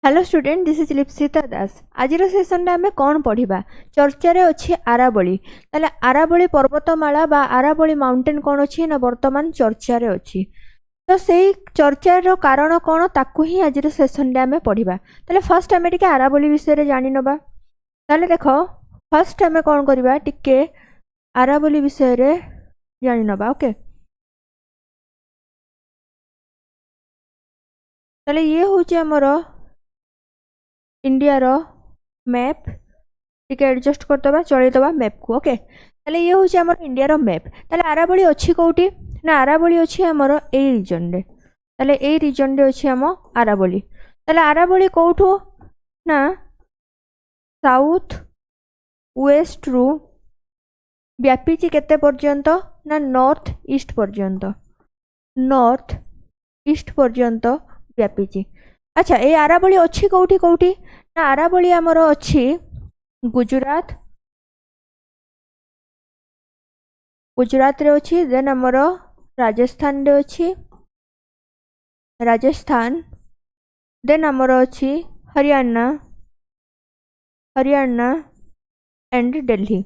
Hello student, this is लिप्सिता दास। आज session आम कौन पढ़ा चर्चार अच्छी आरावली। ताले आरावली पर्वतमाला बा आरावली माउंटेन कौन अच्छी ना वर्तमान चर्चार अच्छी। तो से चर्चार कारण कौन ताकू ही आज सेसन आम पढ़ा। ताले फर्स्ट आम टे आरावली विषय जानी नबा। ताले देख फर्स्ट आम कौन करवा टिके आरावली विषय जानी नबा। ओके, ताले ये हूँ आमर इंडिया रो मैप। टिके एडजस्ट करदे चलईदे मैप को। ओके, ताले ये हूँ आमर इंडिया रो मैप। ताले आरावली अच्छी कौटी ना आरावली अच्छी आमर ए रिजन रे। ताले ए रिजन रे अच्छी आम आरावली। ताले आरावली कौठू ना साउथ वेस्ट रु व्यापीची केते पर्यंत ना नॉर्थ ईस्ट पर्यंत। नॉर्थ ईस्ट पर्यंत व्यापीची। अच्छा, ये आरावली अच्छी कौटी कौटी ना आरावली आमर अच्छी गुजरात। गुजरात रे अच्छी। देन आमर राजस्थान रे अच्छी राजस्थान। देन आमर अच्छी हरियाणा हरियाणा एंड दिल्ली।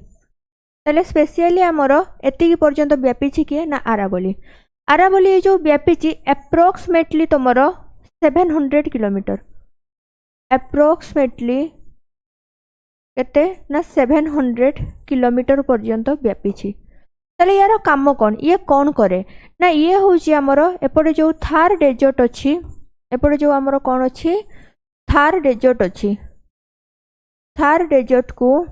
ताले स्पेशली आमर एतिकी पर्यंत व्यापीची किए ना आरावली। आरावली जो व्यापीची एप्रोक्सीमेटली तुमर 700 किलोमीटर। एप्रोक्सीमेटली केते ना 700 किलोमीटर पर्यंत व्यापीची। ताले यार काम कौन, ये कौन करे ना ये हूँ आमर एपटे जो थार डेजर्ट अच्छी। एपटे जो आमर कौन अच्छी थार डेजर्ट अच्छी। थार डेजर्ट को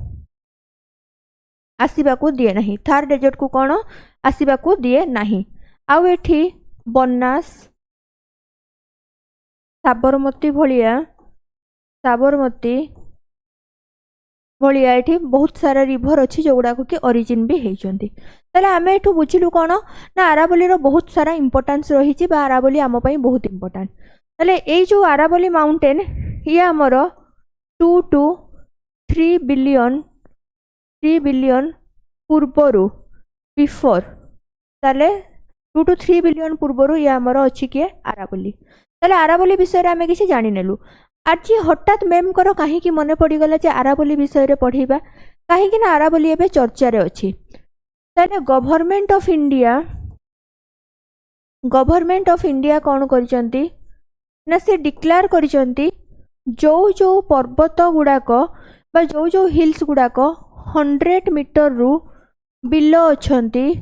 आसीबाकू दिए नहीं। थार डेजर्ट को कौन आसीबाकू दिए नहीं। आउ एठी बनास साबरमती भलिया एठी बहुत सारा रिभर अच्छी जो गुड़ाक कि ओरिजिन भी होती। ताले आमे एठू बुझिलु कौन ना आरावली रो बहुत सारा इंपोर्टेंस रही। आरावली आम पई बहुत इंपोर्टेंट। ताले ए जो आरावली माउंटेन ये आमर 2 to 3 बिलियन पूर्वरु बिफोर। ताले 2 to 3 बिलियन पूर्वरु ये आमर अच्छी किए आरावली। ताले आरावली विषय आमे किसी जानि नेलु। आज हठात मैम कर कहीं मन पड़गला जे आरावली विषय पढ़ा कहीं ना आरावली एवं चर्चार अच्छी। ताले गवर्नमेंट ऑफ इंडिया कौन करचंती ना से डिक्लेयर करचंती जो जो पर्वत गुड़ाक बा जो जो हिल्स गुड़ाक 100 मीटर रु बिलो अच्छंती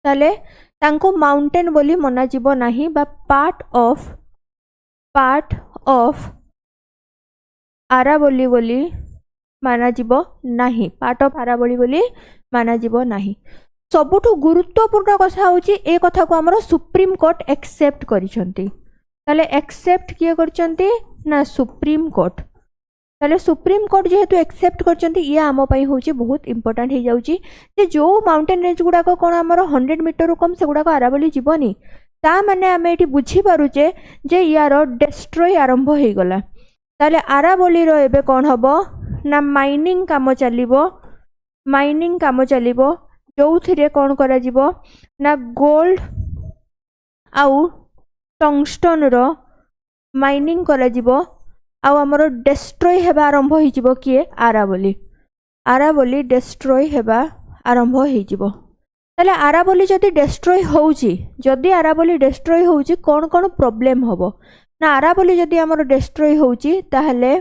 ताले तांको माउंटेन बोली मना जीवो नाही बा पार्ट ऑफ आरावली बोली माना जीवो नाही। पार्ट ऑफ आरावली बोली माना जीवो नाही। सबुठु गुरुत्वपूर्ण कथा होची ए कथा को हमरो सुप्रीम कोर्ट एक्सेप्ट करिसंती। ताले एक्सेप्ट किए करचंती ना सुप्रीम कोर्ट। ताले सुप्रीम कोर्ट जेहेतु एक्सेप्ट करचंती ये आम पई होची बहुत इंपोर्टेंट हो जाउची जे जो माउंटेन रेंज गुडा को कोन हमरो 100 मीटर रु कम से गुडा को आरावली जीवनी। ता माने आमे एठी बुझी पारुचे जे यार डिस्ट्रॉय आरंभ हो गला। ताले आरावली रो एबे कोन हबो ना माइनिंग काम चलिबो जोथिरे कोन करा जीवो ना गोल्ड आउ टंगस्टन रो माइनिंग करा जीवो। आउ हमरो डिस्ट्रॉय हेबा आरंभ हो जीवो किए आरावली डिस्ट्रॉय हेबा आरंभ हो जीवो। ताले आरावली जदि डिस्ट्रॉय होउची कोन कोन प्रॉब्लम हबो ना आरावली जदि हमरो डिस्ट्रॉय होउची ताहले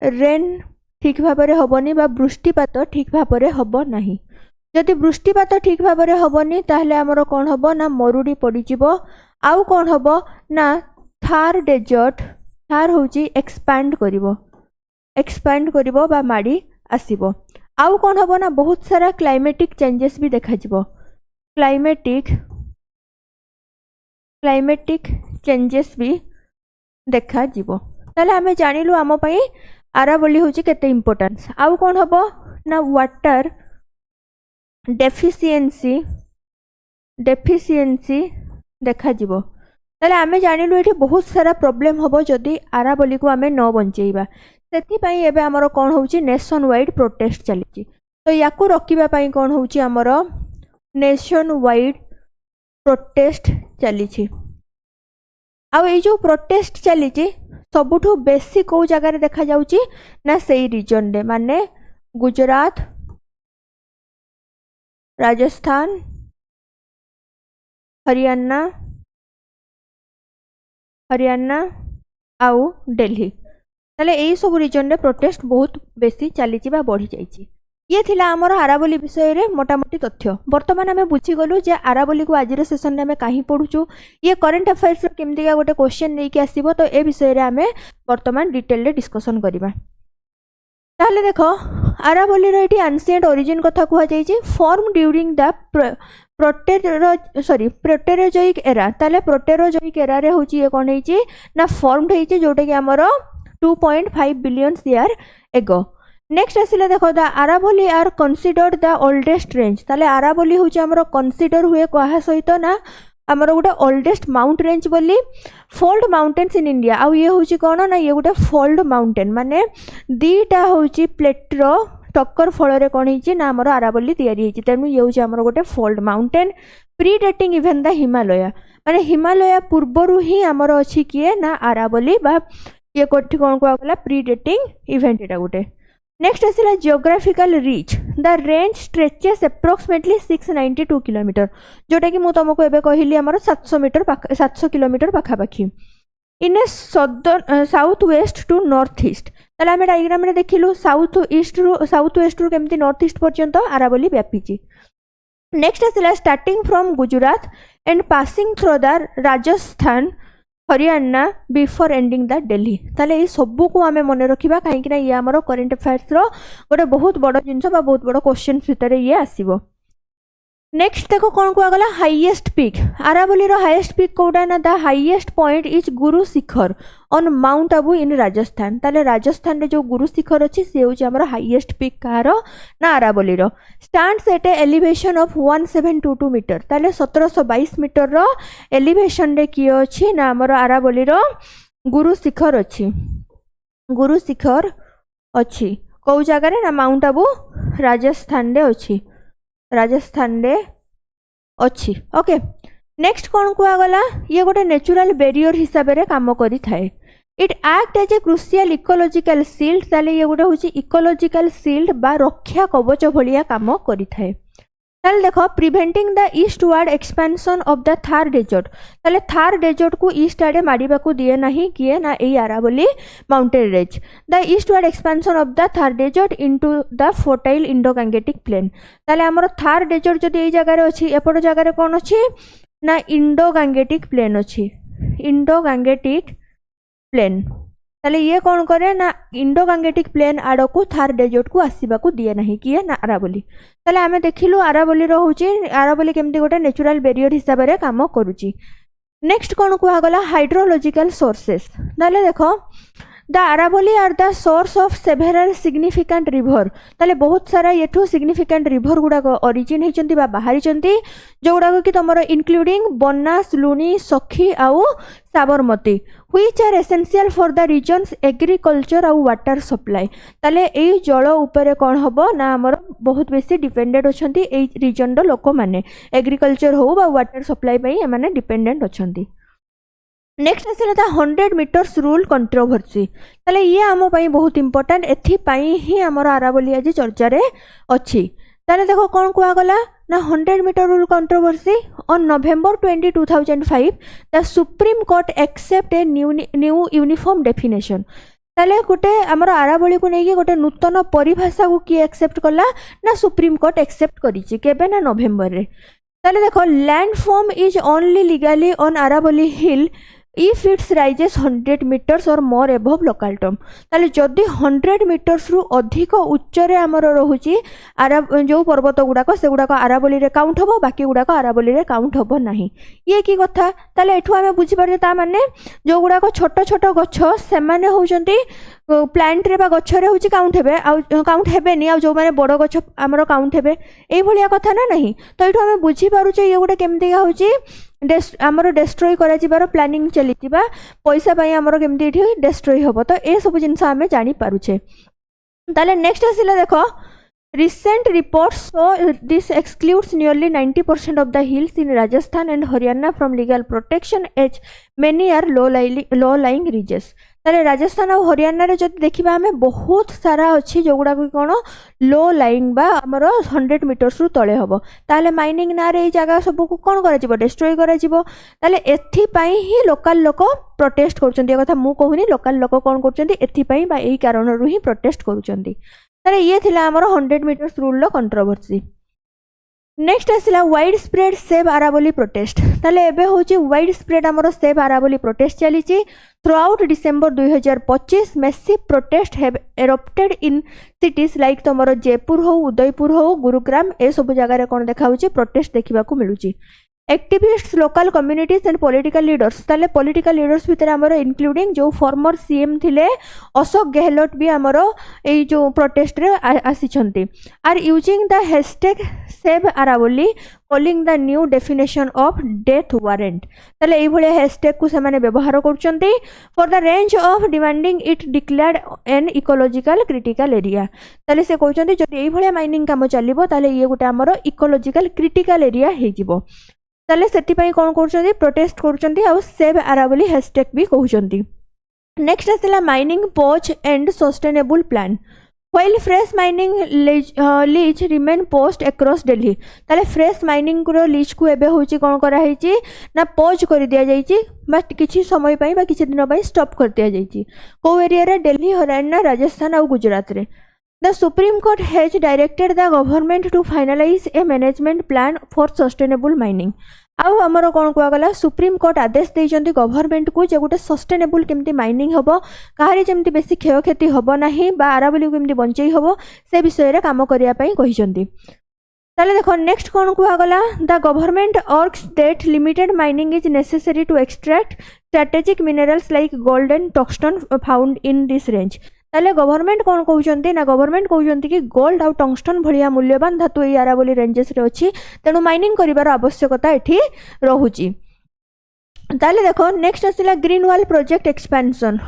रेन ठीक भाबरे हबनी बा वृष्टिपात ठीक भाबरे हबो नाही। जदि वृष्टिपात ठीक भाबरे हबनी ताहले हमरो कोन हबो ना मरुडी पड़ी जीवो। आउ कोन हबो ना थार डेजर्ट थार होउची एक्सपैंड करिवो बा माडी आसीबो। आउ कोन हबो ना बहुत सारा क्लाइमेटिक चेंजेस भी देखा जीवो। क्लाइमेटिक चेंजेस भी देखा जीवो। ताले हमें जानिलु आम पई आरावली होची केते इंपोर्टेंस। आउ कोन हबो ना वाटर डेफिशिएंसी देखा जीवो। ताले आमे जानिलु एठी बहुत सारा प्रॉब्लम हबो जदि आरावली को आमे न बंचेइबा। सेति पई एबे हमरो कोन होउची नेशन वाइड प्रोटेस्ट चलीची। तो याकू रोकिबा पई कोन होउची हमरो नेशन वाइड प्रोटेस्ट चलीची। आ जो प्रोटेस्ट चलीची सबुठु बेसी को जगार देखा जाउची ना सेई रीजन रे माने गुजरात राजस्थान हरियाणा आउ दिल्ली ताले एई सब रीजन रे प्रोटेस्ट बहुत बेसी चली बढ़ी जाइए। ये थिला आमर आराबोली विषय रे मोटामोटी तथ्य। वर्तमान आम बुझीगलु जे आराबोली को आज सेसन में आम कहीं पढ़ुचु ये करेन्ट अफेयर्स केमती गोटे क्वेश्चन नहीं कि आसो तो ए विषय रे आम वर्तमान डिटेल रे डिस्कसन करबा। ताहले देखो आराबोली रो एटी एंशिएंट ओरिजिन कथा कुहा जायछि form during the Proterozoic era. ताले प्रोटेरोजोइक एरा रे होची ये कोन हेछि ना फॉर्मड हेछि जोटा कि हमर 2.5 बिलियन ईयर एगो। नेक्स्ट आसिले देखो द आराबोली are considered the oldest range. ताले आराबोली होची हमर कन्सिडर हुए कहा सहित ना हमर गोटे ओल्डेस्ट माउंट रेंज बोली फोल्ड माउंटेन्स इन इंडिया। आउ ये होची कोन ना ये गोटे फोल्ड माउंटेन माने दीटा होची प्लेट्रो टक्कर फल रे कोन हिची ना हमर आराबोली तयारी हिची तेनु ये होची हमर गोटे fold mountain predating even the Himalaya माने हिमालय पूर्वरु ही हमर अछि किए ना आराबोली बा ये कोठी कोन को गला प्रीडेटिंग इवेंट एटा गोटे। नेक्स्ट आसिला geographical reach the range stretches approximately 692 kilometre जोटा कि मु तुमको एबे कहिली हमर 700 किलोमीटर पाखापाखी in a south west to north east. ताले आमे डायग्राम रे देखिलु साउथ वेस्ट रु केमती नॉर्थ ईस्ट पर्यंत आराबोली व्यापीची। नेक्स्ट आसिला starting from Gujarat and passing through the Rajasthan Haryana before ending the Delhi. ताले ये सबू को आमे मन रखिबा काहेकि ना ये हमरो करंट अफेयर्स रो गोटे बहुत बड़ जिंस बा बहुत बड़ क्वेश्चन भितर ये आसीबो। नेक्स्ट देखो कौन को गला हाईएस्ट पीक आराबोली रो हाईएस्ट पीक कोडा ना the highest point is Guru Shikhar on mount Abu इन राजस्थान। ताले राजस्थान रे जो गुरु शिखर अछि से होची हमरो हाईएस्ट पीक कारो ना आराबोली रो stands eight A elevation of 1722 metre. ताले 1722 मीटर रो एलिवेशन रे की अछि ना हमरो आराबोली रो गुरु शिखर अछि। गुरु शिखर अछि को जगह रे ना माउंट आबू राजस्थान रे अछि राजस्थान रे अच्छी। ओके नेक्स्ट कौन कुआ गला ये गोटे नेचुरल बैरियर हिसाब रे काम करी थाए। It act as a crucial ecological shield. ताले ये गोटे होची इकोलॉजिकल शील्ड बा रक्षा कवच भलिया काम करी थाए। ताले देखो preventing the eastward expansion of the Thar desert. ताले थार डेजर्ट को ईस्ट आडे माडिबा को दिए नाही किए ना एई आराबोली mountain range the eastward expansion of the Thar desert into the fertile Indo Gangetic plain. ताले हमर थार डेजर्ट जदी एई जगह रे अछि एपट जगह रे कोन अछि ना इंडो गैंगेटिक प्लेन अछि इंडो गैंगेटिक प्लेन। ताले ये कौन करे ना इंडो गैंगेटिक प्लेन आड़ को थार डेजर्ट को आसीबा को दिए नहीं किए ना आराबोली। ताले आमे देखिलु आराबोली रो होची आराबोली केमती गोटे नेचुरल बैरियर हिसाब रे काम करूची। नेक्स्ट कौन कुआ गला हाइड्रोलॉजिकल सोर्सेस। ताले देखो द आराबोली are the source of several significant river. ताले बहुत सारा येठू सिग्निफिकेंट रिवर गुडा ओरिजिन हेचंती बा बाहरी चंती जो गुडा कि तमरो इंक्लूडिंग बनास लुनी सखी आउ Sabarmati which are essential for the regions agriculture आउ वाटर सप्लाई। ताले एई जल उपरे कोन हबो ना हमर बहुत बेसी डिपेंडेंट अछंती एई रीजन रो लोक माने एग्रीकल्चर हो बा वाटर सप्लाई पई एमाने डिपेंडेंट अछंती। नेक्स्ट आसिला था 100 मीटर्स रूल कंट्रोवर्सी। ताले ये आम पई बहुत इंपोर्टेंट एथि पई ही हमर आराबोली आज चर्चा रे अछि। ताले देखो कौन कुआ गला ना 100 metre rule controversy on November 20 2005 the supreme court accept a new uniform definition. ताले गोटे हमर आराबोली को नेकी गोटे नूतन परिभाषा को की एक्सेप्ट कला ना सुप्रीम कोर्ट एक्सेप्ट करिछि केबे ना नवेम्बर रे। ताले देखो landform is only legally on आराबोली hill if it rises 100 meters or more above local term। ताले जदि 100 meters रु अधिक उच्च रे हमर रहुची आरा जो पर्वत गुडाको से गुडाको आराबोली रे काउंट हबो बाकी गुडाको आराबोली रे काउंट हबो नाही। ये की कथा ताले एठु हमें बुझी पारे ता माने जो गुडाको छोट छोट गछ से माने होउचंती प्लांट रे बा गछ रे होची काउंट हेबे आ काउंट हेबे नि आ जो माने बड़ गछ हमर काउंट हेबे एई भलिया कथा ना नहीं। तो एठु हमें बुझी पारुचे ये गुडा केमती होउची आमर डेस्ट्रॉय करा जिबार प्लानिंग चलीथिबा पैसा पई आमर केमती एठी डेस्ट्रॉय होबो। तो ए सब जिंस आमे जानि पारुछे। ताले नेक्स्ट आसिला देखो recent reports show this excludes nearly 90% of the hills in Rajasthan and Haryana from legal protection as many are low lying ridges। ताले राजस्थान और हरियाणा रे जब देखिबा हमें बहुत सारा अच्छी जोगुड़ा को कोन लो लाइंग बा हमर 100 मीटर्स रु तळे हबो ताले माइनिंग ना रे जगह सब को कोन करा जिवो डिस्ट्रॉय करा जिवो ताले एथि पई ही लोकल लोक प्रोटेस्ट करूचंदी कथा मु कहूनी लोकल लोक कोन करूचंदी एथि पई बा एही कारण रु ही प्रोटेस्ट करूचंदी ताले ये थिला हमर 100 मीटर्स रूल लो कंट्रोवर्सी नेक्स्ट आसला wide spread save Aravalli protest ताले एबे होची वाइड स्प्रेड हमरो सेव आरावली प्रोटेस्ट चली throughout December 2025 massive protest have erupted in cities like तमरो जयपुर हो उदयपुर हो गुरुग्राम ए सब जगह कोन देखा होची प्रोटेस्ट देखिबा को मिलुची activists local communities and political leaders ताले पॉलिटिकल लीडर्स भीतर हमरो इंक्लूडिंग जो फॉर्मर सीएम थिले अशोक गहलोत भी हमरो ए जो प्रोटेस्ट रे आसीछंती are using the hashtag save Aravalli calling the new definition of death warrant ताले एई भले हैशटैग को से माने व्यवहार करछंती for the range of demanding it declared an ecological critical area ताले से कहछंती जदि एई भले माइनिंग काम चलिबो ताले ये गोटे हमरो इकोलॉजिकल क्रिटिकल एरिया हे जिवो ताले सेति पई कोन करछंती प्रोटेस्ट करछंती आ सेव आरावली हैशटैग भी कहछंती नेक्स्ट आसला mining pause and sustainable plan while fresh mining lease remain post across Delhi ताले फ्रेश माइनिंग रो लीज को एबे होची कोन करा हेची ना पॉज कर दिया जाईची बा किछि समय पई बा किछि दिन पई स्टॉप कर दिया जाईची को एरिया रे दिल्ली हरियाणा राजस्थान और गुजरात रे The Supreme Court has directed the government to finalize a management plan for sustainable mining. आउ हमरो कोन कुआ गला सुप्रीम कोर्ट आदेश देइचंती गवर्नमेंट को जे गोटे सस्टेनेबल केमती माइनिंग हबो काहारी जेमती बेसी क्षय क्षति हबो नाही बा आरावली केमती बंचई हबो से विषय रे काम करिया पई कहिचंती ताले देखो नेक्स्ट कोन कुआ गला the government argues that limited mining is necessary to extract strategic minerals like gold and tungsten found in this range ताले गवर्नमेंट कोन कहउचंती ना गवर्नमेंट कहउचंती कि गोल्ड आउ टंगस्टन भलिया मूल्यवान धातु ए आरावली रेंजेस रे अछि तेनु माइनिंग करिवार आवश्यकता एठी रहुची ताले देखो नेक्स्ट आसिला green wall project expansion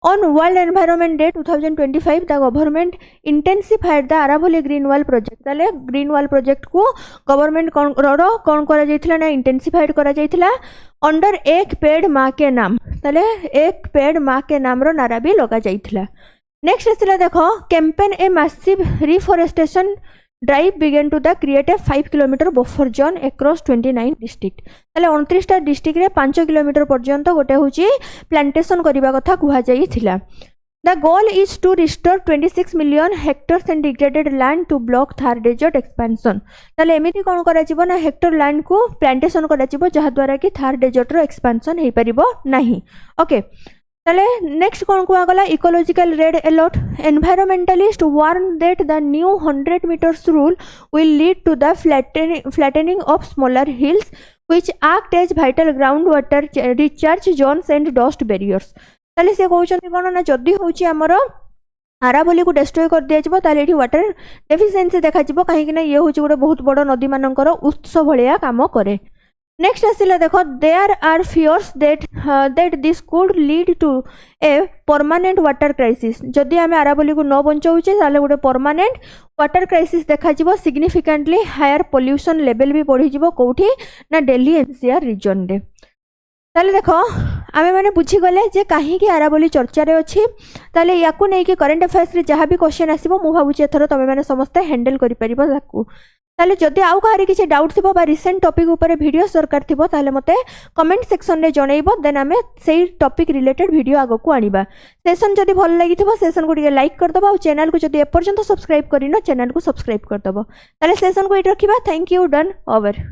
On World Environment Day 2025, the government intensified the Aravali Green Wall project. ताले Green Wall project को government कौन करा जाइथिला ना intensified करा जाइथिला under एक पेड़ माँ के नाम ताले एक पेड़ माँ के नाम रो नारा भी लगा जाइथिला नेक्स्ट आसिला देखो campaign a massive reforestation drive began to the create a 5 km buffer zone across 29 district ताले 29 टा डिस्ट्रिक्ट रे 5 किलोमीटर पर्यंत गोटे होची प्लांटेशन करिबा कथा कुहा जाई थिला The goal is to restore 26 million hectares and degraded land to block Thar desert expansion ताले एमिति कोन करा जिवो ना हेक्टर लैंड को प्लांटेशन करा जिवो जहा द्वारा कि थार डेजर्ट रो एक्सपेंशन हे परिबो नाही ओके ताले नेक्स्ट कोन को आगला ecological red alert environmentalist warn that the new 100 meters rule will lead to the flattening of smaller hills which act as vital groundwater recharge zones and dust barriers ताले से कहउछन कोन ना जदी होची हमर आरावली को डिस्ट्रॉय कर दिया जिवो ताले एठी वाटर डेफिशिएंसी देखा जिवो काहे कि ना ये होची गोटे बहुत बड़ नदी मानकर उत्स भलिया काम करे नेक्स्ट आसिला देखो there are fears that this could lead to a permanent water crisis जदि आमे आरावली को न बंचाउचे ताले गोटे परमानेंट वाटर क्राइसिस देखा जिवो सिग्निफिकेंटली हायर पोल्यूशन लेवल भी बढ़ी जिवो कोठी ना दिल्ली एनसीआर रीजन रे ताले देखो आमे माने बुझी गले जे काहे कि आरावली चर्चा रे अछि ताले याकू नै कि करंट अफेयर्स रे जहां भी क्वेश्चन आसीबो मु भाबुची एथरो तमे माने समस्त हैंडल करि परिबो ताकू ताले जदि आउ काहारी किछि डाउट थिबो बा रिसेंट टॉपिक ऊपर वीडियो सरकार थिबो ताले मते कमेंट सेक्शन रे जणैबो देन आमे सेही टॉपिक रिलेटेड वीडियो आगो को आनिबा सेशन जदि भल लागिथिबो सेशन को टिके लाइक कर दबा और चैनल को जदि एपर्यंत सब्सक्राइब करिनो चैनल को सब्सक्राइब कर दबो ताले सेशन को इट रखिबा थैंक यू डन ओवर।